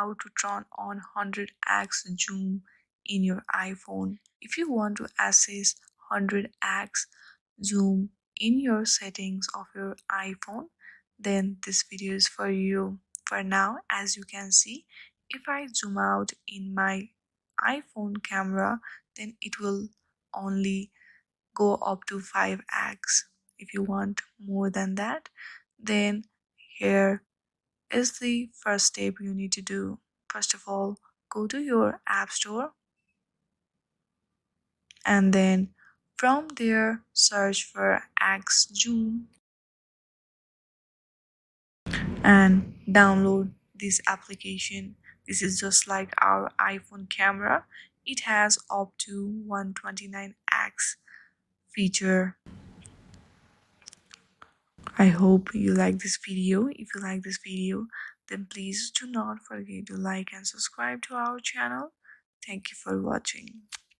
how to turn on 100x zoom in your iPhone. If you want to access 100x zoom in your settings of your iPhone, then this video is for you. For now, as you can see, if I zoom out in my iPhone camera, then it will only go up to 5x. If you want more than that, then here is the first step you need to do. First of all, go to your app store and then from there search for X Zoom and download this application. This is just like our iPhone camera. It has up to 129x feature. I hope you like this video. If you like this video, then please do not forget to like and subscribe to our channel. Thank you for watching.